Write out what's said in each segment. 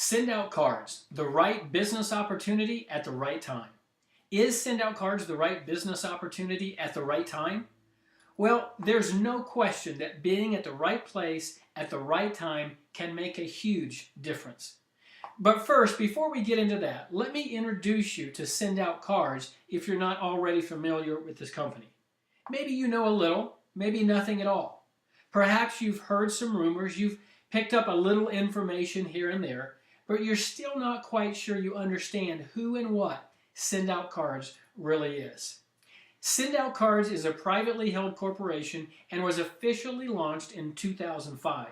Send out cards, the right business opportunity at the right time. Is send out cards the right business opportunity at the right time? Well, there's no question that being at the right place at the right time can make a huge difference. But first, before we get into that, let me introduce you to Send Out Cards if you're not already familiar with this company. Maybe you know a little, maybe nothing at all. Perhaps you've heard some rumors, you've picked up a little information here and there, but you're still not quite sure you understand who and what Send Out Cards really is. Send Out Cards is a privately held corporation and was officially launched in 2005.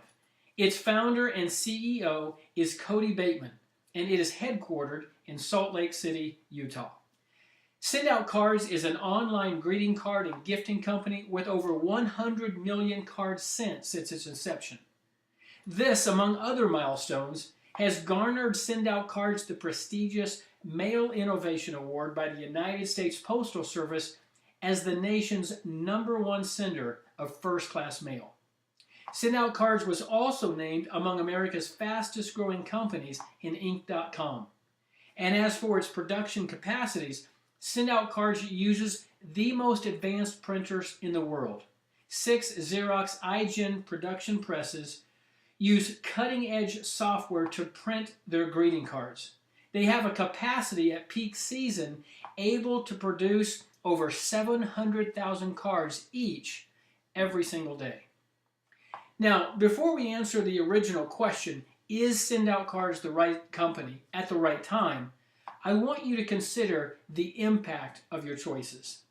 Its founder and CEO is Cody Bateman, and it is headquartered in Salt Lake City, Utah. Send Out Cards is an online greeting card and gifting company with over 100 million cards sent since its inception. This, among other milestones, has garnered Send Out Cards the prestigious Mail Innovation Award by the United States Postal Service as the nation's #1 sender of first-class mail. Send Out Cards was also named among America's fastest growing companies in Inc.com. And as for its production capacities, Send Out Cards uses the most advanced printers in the world. 6 Xerox iGen production presses use cutting-edge software to print their greeting cards. They have a capacity at peak season able to produce over 700,000 cards each every single day. Now, before we answer the original question, is Send Out Cards the right company at the right time, I want you to consider the impact of your choices.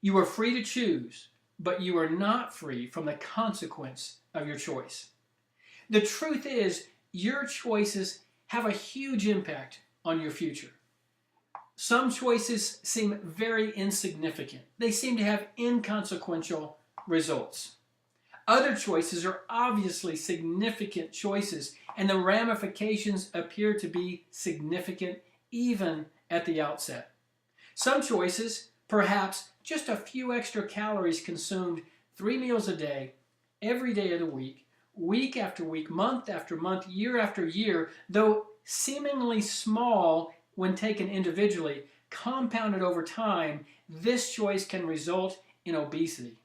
You are free to choose, but you are not free from the consequence of your choice. The truth is, your choices have a huge impact on your future. Some choices seem very insignificant. They seem to have inconsequential results. Other choices are obviously significant choices, and the ramifications appear to be significant even at the outset. Some choices, perhaps just a few extra calories consumed 3 meals a day, every day of the week after week, month after month, year after year, though seemingly small when taken individually, compounded over time, this choice can result in obesity.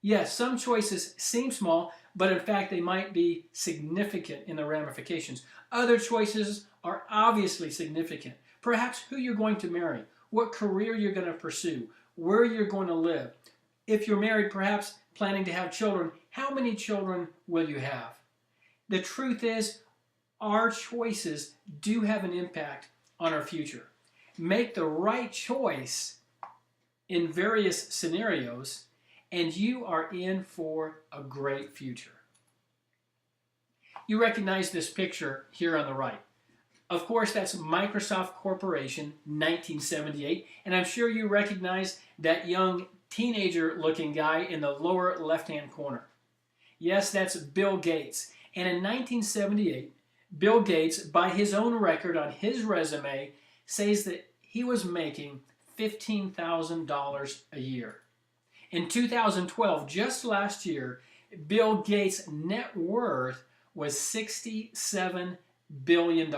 Yes, some choices seem small, but in fact they might be significant in the ramifications. Other choices are obviously significant. Perhaps who you're going to marry, what career you're going to pursue, where you're going to live. If you're married, perhaps planning to have children, how many children will you have? The truth is, our choices do have an impact on our future. Make the right choice in various scenarios, and you are in for a great future. You recognize this picture here on the right. Of course, that's Microsoft Corporation, 1978, and I'm sure you recognize that young teenager-looking guy in the lower left-hand corner. Yes, that's Bill Gates. And in 1978, Bill Gates, by his own record on his resume, says that he was making $15,000 a year. In 2012, just last year, Bill Gates' net worth was $67 billion.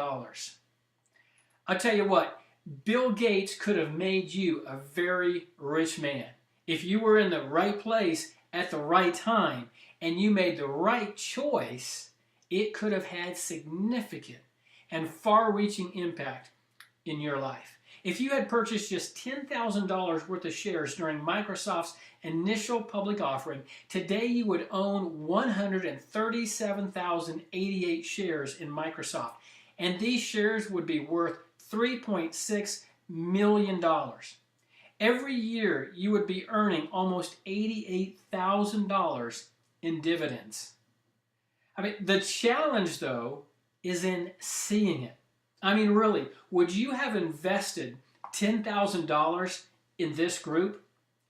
I'll tell you what, Bill Gates could have made you a very rich man. If you were in the right place at the right time and you made the right choice, it could have had significant and far-reaching impact in your life. If you had purchased just $10,000 worth of shares during Microsoft's initial public offering, today you would own 137,088 shares in Microsoft, and these shares would be worth $3.6 million. Every year, you would be earning almost $88,000 in dividends. I mean, the challenge, though, is in seeing it. I mean, really, would you have invested $10,000 in this group?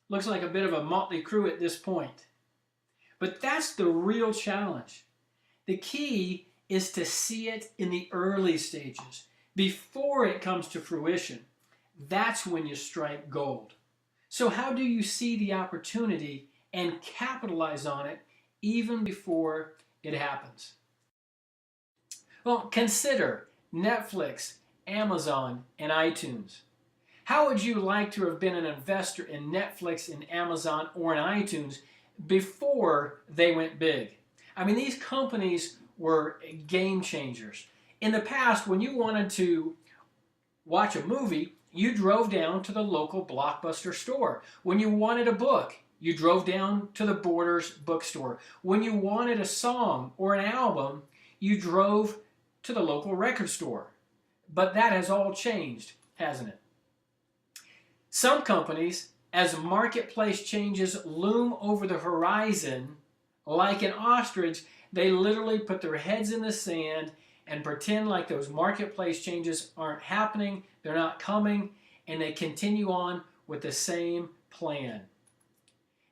Looks like a bit of a motley crew at this point. But that's the real challenge. The key is to see it in the early stages, before it comes to fruition. That's when you strike gold. So how do you see the opportunity and capitalize on it even before it happens? Well, consider Netflix, Amazon, and iTunes. How would you like to have been an investor in Netflix, in Amazon, or in iTunes before they went big? I mean, these companies were game changers. In the past, when you wanted to watch a movie, you drove down to the local Blockbuster store. When you wanted a book, you drove down to the Borders bookstore. When you wanted a song or an album, you drove to the local record store. But that has all changed, hasn't it? Some companies, as marketplace changes loom over the horizon, like an ostrich, they literally put their heads in the sand and pretend like those marketplace changes aren't happening, they're not coming, and they continue on with the same plan.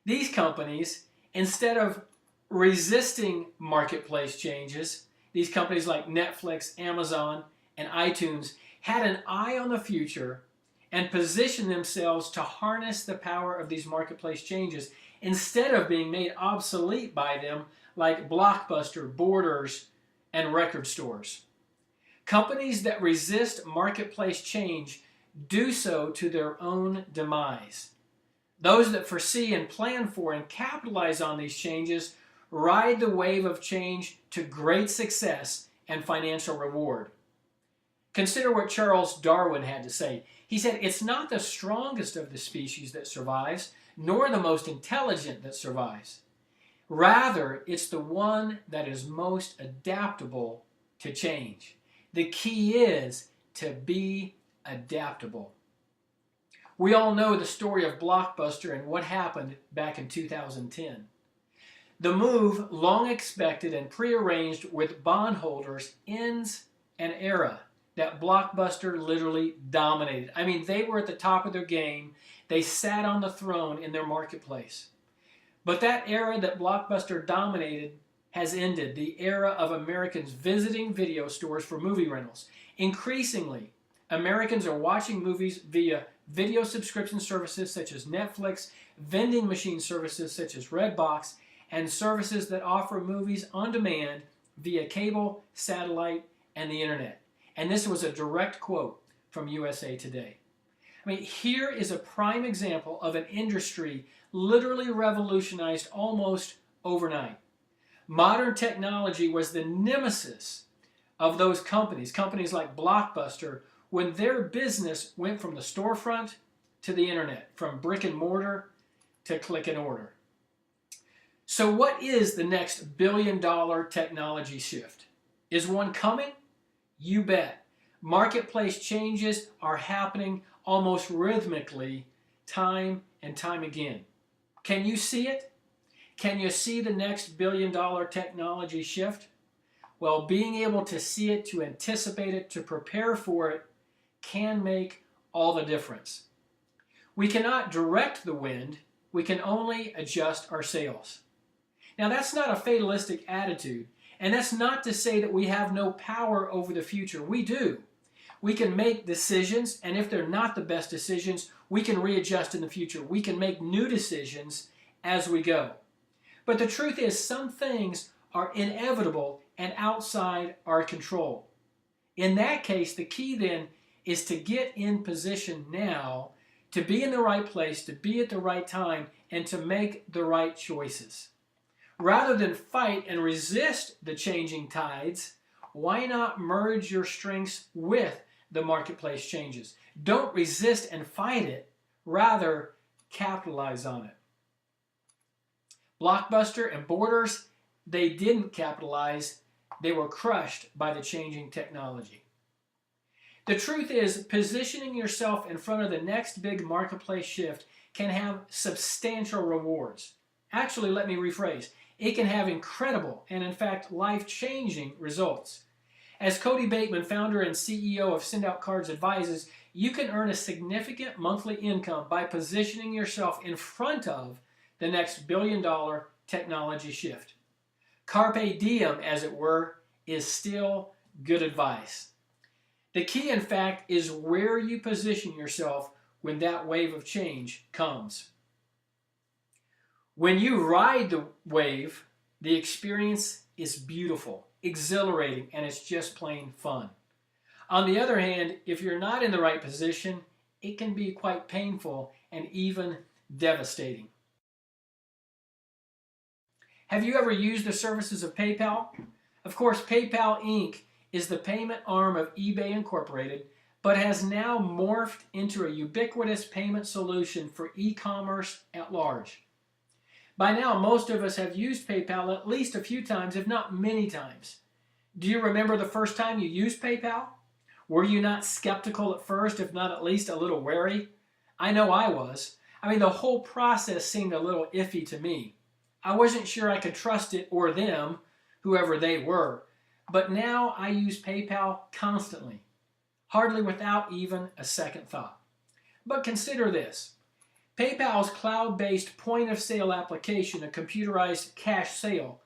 These companies, instead of resisting marketplace changes, these companies like Netflix, Amazon, and iTunes had an eye on the future and positioned themselves to harness the power of these marketplace changes instead of being made obsolete by them like Blockbuster, Borders, and record stores. Companies that resist marketplace change do so to their own demise. Those that foresee and plan for and capitalize on these changes ride the wave of change to great success and financial reward. Consider what Charles Darwin had to say. He said, "It's not the strongest of the species that survives, nor the most intelligent that survives. Rather, it's the one that is most adaptable to change." The key is to be adaptable. We all know the story of Blockbuster and what happened back in 2010. The move, long expected and prearranged with bondholders, ends an era that Blockbuster literally dominated. I mean, they were at the top of their game. They sat on the throne in their marketplace. But that era that Blockbuster dominated has ended, the era of Americans visiting video stores for movie rentals. Increasingly, Americans are watching movies via video subscription services such as Netflix, vending machine services such as Redbox, and services that offer movies on demand via cable, satellite, and the internet. And this was a direct quote from USA Today. I mean, here is a prime example of an industry literally revolutionized almost overnight. Modern technology was the nemesis of those companies like Blockbuster, when their business went from the storefront to the internet, from brick and mortar to click and order. So what is the next billion-dollar technology shift? Is one coming? You bet. Marketplace changes are happening almost rhythmically, time and time again. Can you see it? Can you see the next billion-dollar technology shift? Well, being able to see it, to anticipate it, to prepare for it, can make all the difference. We cannot direct the wind, we can only adjust our sails. Now, that's not a fatalistic attitude, and that's not to say that we have no power over the future. We do. We can make decisions, and if they're not the best decisions, we can readjust in the future. We can make new decisions as we go. But the truth is, some things are inevitable and outside our control. In that case, the key then is to get in position now, to be in the right place, to be at the right time, and to make the right choices. Rather than fight and resist the changing tides, why not merge your strengths with the marketplace changes? Don't resist and fight it. Rather, capitalize on it. Blockbuster and Borders, they didn't capitalize. They were crushed by the changing technology. The truth is, positioning yourself in front of the next big marketplace shift can have substantial rewards. Actually, let me rephrase. It can have incredible and, in fact, life-changing results. As Cody Bateman, founder and CEO of SendOutCards, advises, you can earn a significant monthly income by positioning yourself in front of the next billion-dollar technology shift. Carpe diem, as it were, is still good advice. The key, in fact, is where you position yourself when that wave of change comes. When you ride the wave, the experience is beautiful, exhilarating, and it's just plain fun. On the other hand, if you're not in the right position, it can be quite painful and even devastating. Have you ever used the services of PayPal? Of course, PayPal Inc. is the payment arm of eBay Incorporated, but has now morphed into a ubiquitous payment solution for e-commerce at large. By now, most of us have used PayPal at least a few times, if not many times. Do you remember the first time you used PayPal? Were you not skeptical at first, if not at least a little wary? I know I was. The whole process seemed a little iffy to me. I wasn't sure I could trust it or them, whoever they were. But now I use PayPal constantly, hardly without even a second thought. But consider this. PayPal's cloud-based point-of-sale application, a computerized cash sale,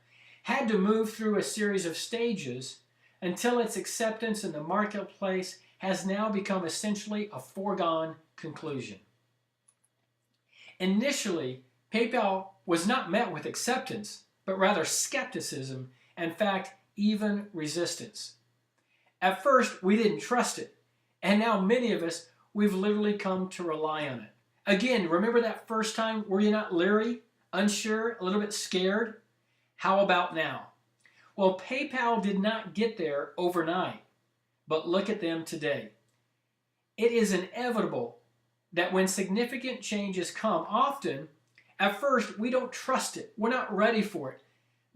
had to move through a series of stages until its acceptance in the marketplace has now become essentially a foregone conclusion. Initially, PayPal was not met with acceptance, but rather skepticism, in fact, even resistance. At first, we didn't trust it, and now many of us, we've literally come to rely on it. Again, remember that first time? Were you not leery, unsure, a little bit scared? How about now? Well, PayPal did not get there overnight, but look at them today. It is inevitable that when significant changes come, often, at first, we don't trust it. We're not ready for it.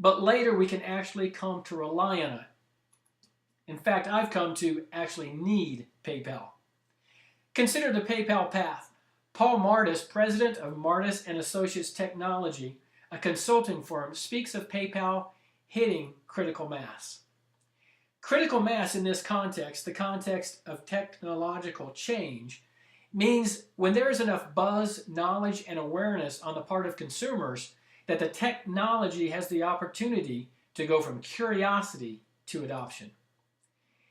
But later, we can actually come to rely on it. In fact, I've come to actually need PayPal. Consider the PayPal path. Paul Martis, president of Martis & Associates Technology, a consulting firm, speaks of PayPal hitting critical mass. Critical mass in this context, the context of technological change, means when there is enough buzz, knowledge, and awareness on the part of consumers that the technology has the opportunity to go from curiosity to adoption.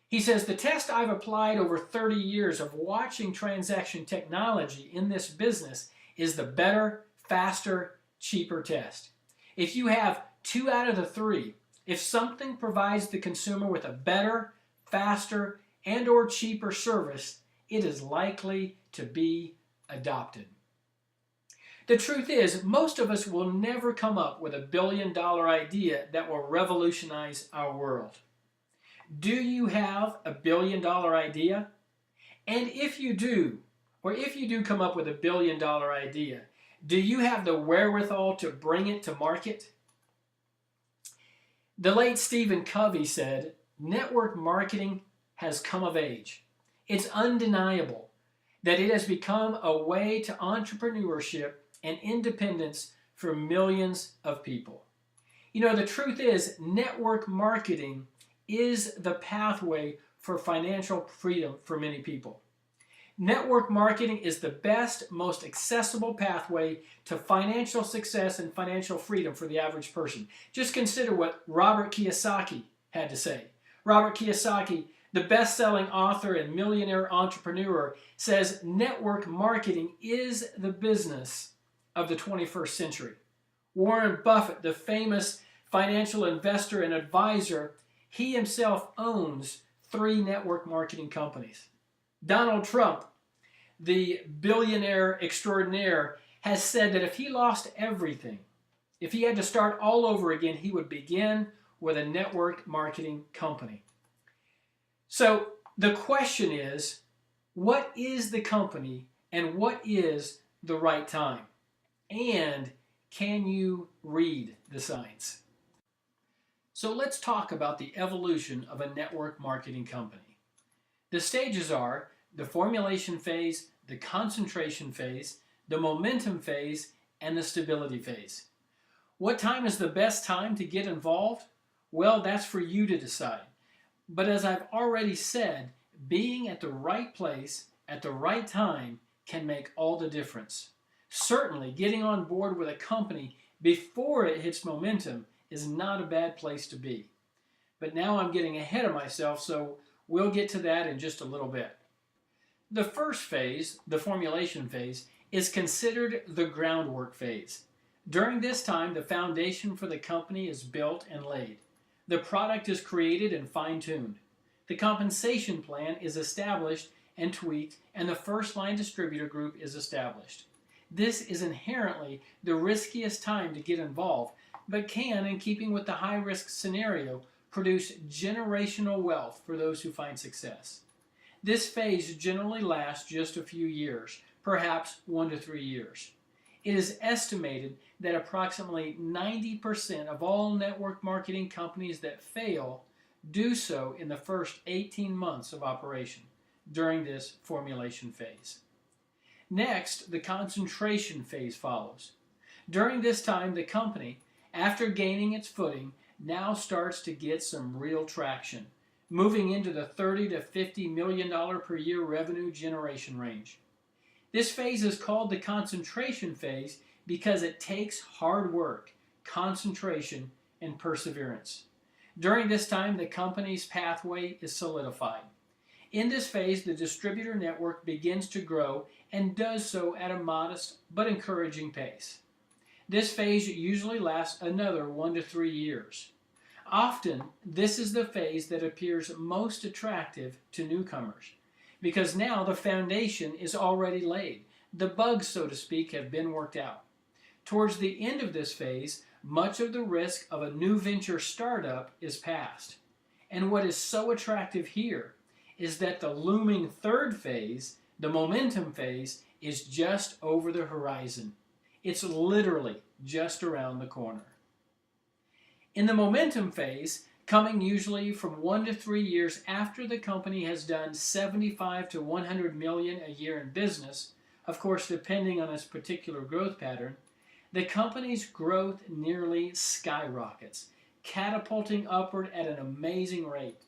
He says, the test I've applied over 30 years of watching transaction technology in this business is the better, faster, cheaper test. If you have 2 out of the 3, if something provides the consumer with a better, faster, and or cheaper service, it is likely to be adopted. The truth is, most of us will never come up with a billion-dollar idea that will revolutionize our world. Do you have a billion-dollar idea? And if you do, or if you do come up with a billion-dollar idea, do you have the wherewithal to bring it to market? The late Stephen Covey said, network marketing has come of age. It's undeniable that it has become a way to entrepreneurship and independence for millions of people. The truth is, network marketing is the pathway for financial freedom for many people. Network marketing is the best, most accessible pathway to financial success and financial freedom for the average person. Just consider what Robert Kiyosaki had to say. Robert Kiyosaki, the best-selling author and millionaire entrepreneur, says network marketing is the business of the 21st century. Warren Buffett, the famous financial investor and advisor, he himself owns 3 network marketing companies. Donald Trump, the billionaire extraordinaire, has said that if he lost everything, if he had to start all over again, he would begin with a network marketing company. So the question is, what is the company and what is the right time? And can you read the signs? So let's talk about the evolution of a network marketing company. The stages are the formulation phase, the concentration phase, the momentum phase, and the stability phase. What time is the best time to get involved? Well, that's for you to decide. But as I've already said, being at the right place at the right time can make all the difference. Certainly, getting on board with a company before it hits momentum is not a bad place to be. But now I'm getting ahead of myself, so we'll get to that in just a little bit. The first phase, the formulation phase, is considered the groundwork phase. During this time, the foundation for the company is built and laid. The product is created and fine-tuned. The compensation plan is established and tweaked, and the first line distributor group is established. This is inherently the riskiest time to get involved, but can, in keeping with the high-risk scenario, produce generational wealth for those who find success. This phase generally lasts just a few years, perhaps 1 to 3 years. It is estimated that approximately 90% of all network marketing companies that fail do so in the first 18 months of operation during this formulation phase. Next, the concentration phase follows. During this time, the company, after gaining its footing, now starts to get some real traction, moving into the $30 to $50 million per year revenue generation range. This phase is called the concentration phase because it takes hard work, concentration, and perseverance. During this time, the company's pathway is solidified. In this phase, the distributor network begins to grow and does so at a modest but encouraging pace. This phase usually lasts another 1 to 3 years. Often, this is the phase that appears most attractive to newcomers, because now the foundation is already laid. The bugs, so to speak, have been worked out. Towards the end of this phase, much of the risk of a new venture startup is past. And what is so attractive here is that the looming third phase, the momentum phase, is just over the horizon. It's literally just around the corner. In the momentum phase, coming usually from 1 to 3 years after the company has done 75 to 100 million a year in business, of course depending on its particular growth pattern, the company's growth nearly skyrockets, catapulting upward at an amazing rate.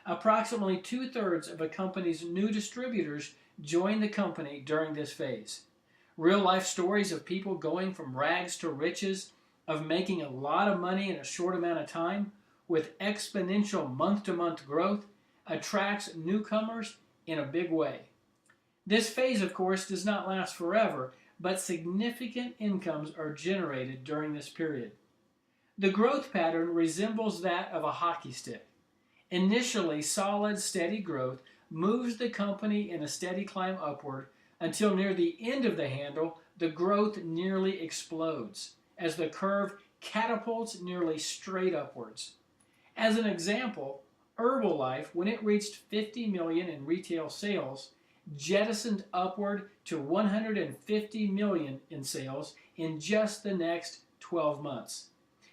Approximately 2/3 of a company's new distributors join the company during this phase. Real-life stories of people going from rags to riches, of making a lot of money in a short amount of time, with exponential month-to-month growth, attracts newcomers in a big way. This phase, of course, does not last forever, but significant incomes are generated during this period. The growth pattern resembles that of a hockey stick. Initially, solid, steady growth moves the company in a steady climb upward until near the end of the handle, the growth nearly explodes as the curve catapults nearly straight upwards. As an example, Herbalife, when it reached 50 million in retail sales, jettisoned upward to 150 million in sales in just the next 12 months.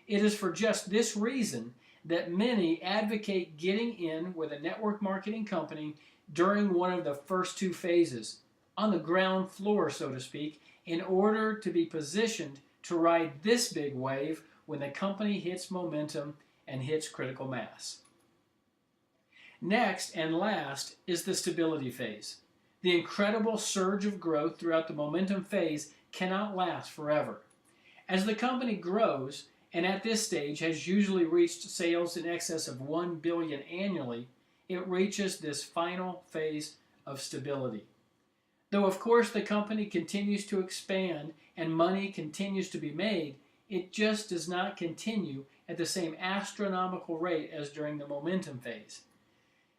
It is for just this reason that many advocate getting in with a network marketing company during one of the first 2 phases, on the ground floor, so to speak, in order to be positioned to ride this big wave when the company hits momentum and hits critical mass. Next and last is the stability phase. The incredible surge of growth throughout the momentum phase cannot last forever. As the company grows, and at this stage has usually reached sales in excess of 1 billion annually, it reaches this final phase of stability. Though of course the company continues to expand and money continues to be made, it just does not continue at the same astronomical rate as during the momentum phase.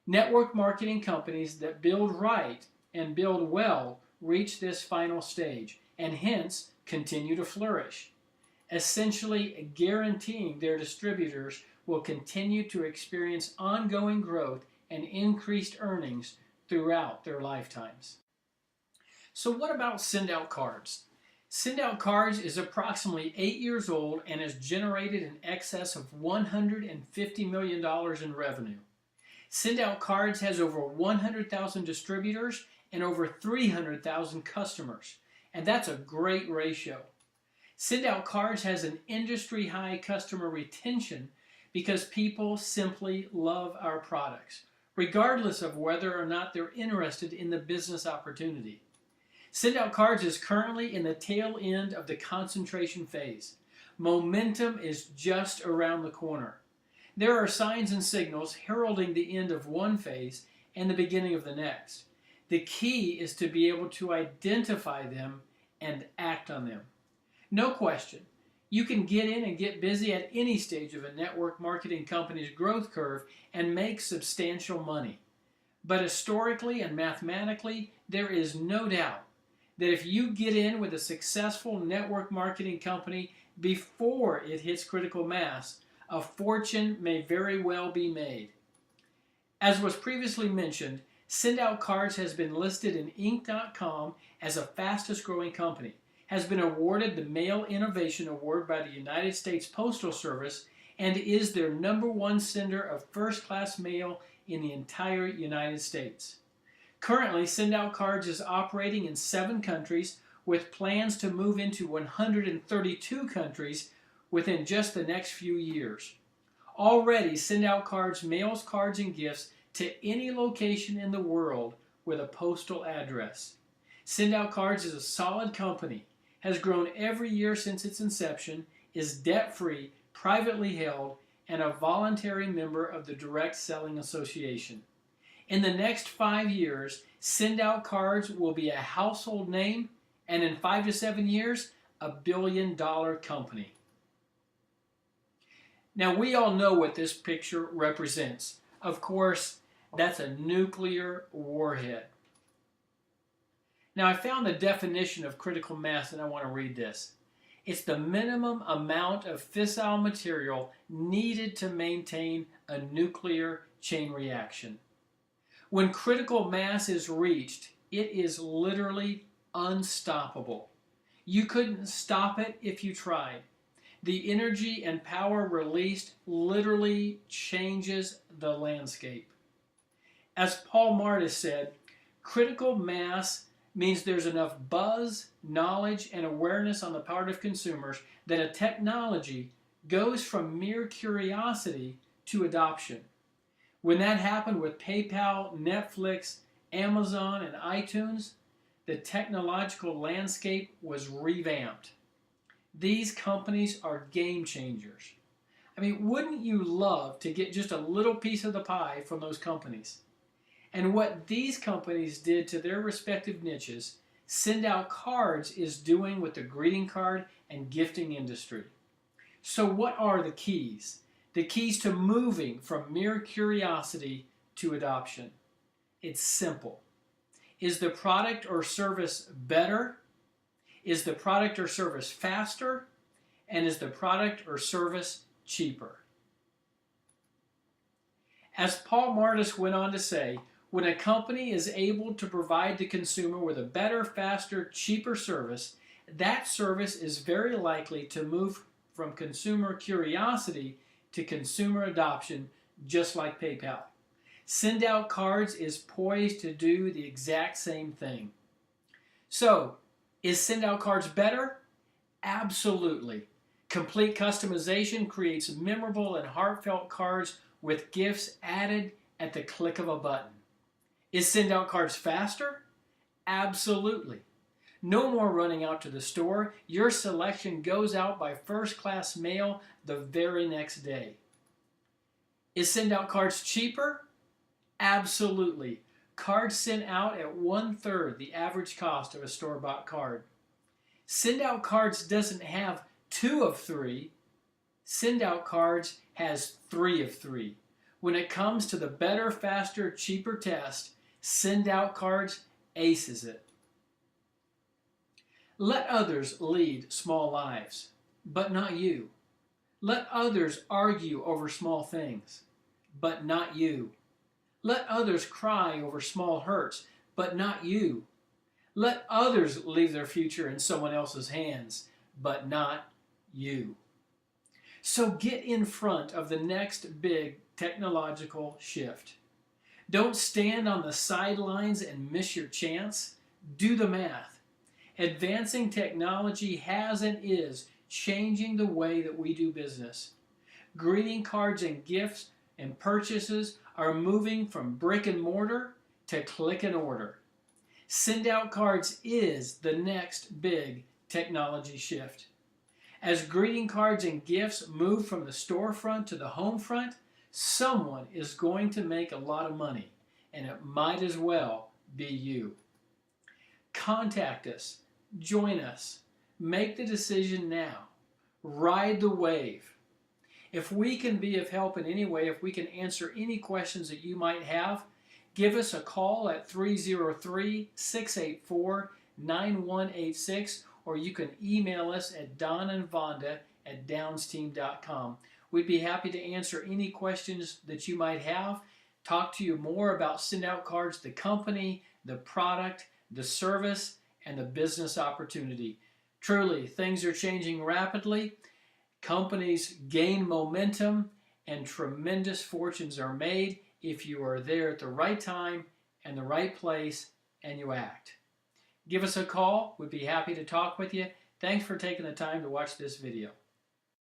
Network marketing companies that build right and build well reach this final stage and hence continue to flourish, essentially guaranteeing their distributors will continue to experience ongoing growth and increased earnings throughout their lifetimes. So what about SendOutCards? SendOutCards is approximately 8 years old and has generated in excess of $150 million in revenue. SendOutCards has over 100,000 distributors and over 300,000 customers, and that's a great ratio. SendOutCards has an industry-high customer retention because people simply love our products, regardless of whether or not they're interested in the business opportunity. SendOutCards is currently in the tail end of the concentration phase. Momentum is just around the corner. There are signs and signals heralding the end of one phase and the beginning of the next. The key is to be able to identify them and act on them. No question, You can get in and get busy at any stage of a network marketing company's growth curve and make substantial money. But historically and mathematically, there is no doubt that if you get in with a successful network marketing company before it hits critical mass, a fortune may very well be made. As was previously mentioned, SendOutCards has been listed in Inc.com as a fastest growing company, has been awarded the Mail Innovation Award by the United States Postal Service, and is their #1 sender of first-class mail in the entire United States. Currently, SendOutCards is operating in 7 countries with plans to move into 132 countries within just the next few years. Already, SendOutCards mails cards and gifts to any location in the world with a postal address. SendOutCards is a solid company, has grown every year since its inception, is debt-free, privately held, and a voluntary member of the Direct Selling Association. In the next 5 years, SendOutCards will be a household name, and in 5 to 7 years, $1 billion company. Now, we all know what this picture represents. Of course, that's a nuclear warhead. Now, I found the definition of critical mass, and I want to read this. It's the minimum amount of fissile material needed to maintain a nuclear chain reaction. When critical mass is reached, it is literally unstoppable. You couldn't stop it if you tried. The energy and power released literally changes the landscape. As Paul Martis said, critical mass means there's enough buzz, knowledge, and awareness on the part of consumers that a technology goes from mere curiosity to adoption. When that happened with PayPal, Netflix, Amazon, and iTunes, the technological landscape was revamped. These companies are game changers. I mean, wouldn't you love to get just a little piece of the pie from those companies? And what these companies did to their respective niches, SendOutCards is doing with the greeting card and gifting industry. So what are the keys? The keys to moving from mere curiosity to adoption. It's simple. Is the product or service better? Is the product or service faster? And is the product or service cheaper? As Paul Martis went on to say, when a company is able to provide the consumer with a better, faster, cheaper service, that service is very likely to move from consumer curiosity to consumer adoption, just like PayPal. SendOutCards is poised to do the exact same thing. So, is SendOutCards better? Absolutely. Complete customization creates memorable and heartfelt cards with gifts added at the click of a button. Is SendOutCards faster? Absolutely. No more running out to the store. Your selection goes out by first-class mail the very next day. Is SendOutCards cheaper? Absolutely. Cards sent out at 1/3 the average cost of a store-bought card. SendOutCards doesn't have 2 of 3. SendOutCards has 3 of 3. When it comes to the better, faster, cheaper test, SendOutCards aces it. Let others lead small lives, but not you. Let others argue over small things, but not you. Let others cry over small hurts, but not you. Let others leave their future in someone else's hands, but not you. So get in front of the next big technological shift. Don't stand on the sidelines and miss your chance. Do the math. Advancing technology has and is changing the way that we do business. Greeting cards and gifts and purchases are moving from brick and mortar to click and order. SendOutCards is the next big technology shift. As greeting cards and gifts move from the storefront to the home front, someone is going to make a lot of money, and it might as well be you. Contact us, join us, make the decision now. Ride the wave. If we can be of help in any way, if we can answer any questions that you might have, give us a call at 303-684-9186, or you can email us at donandvonda@downsteam.com. We'd be happy to answer any questions that you might have, talk to you more about SendOutCards, the company, the product, the service, and the business opportunity. Truly, things are changing rapidly. Companies gain momentum, and tremendous fortunes are made if you are there at the right time and the right place and you act. Give us a call. We'd be happy to talk with you. Thanks for taking the time to watch this video.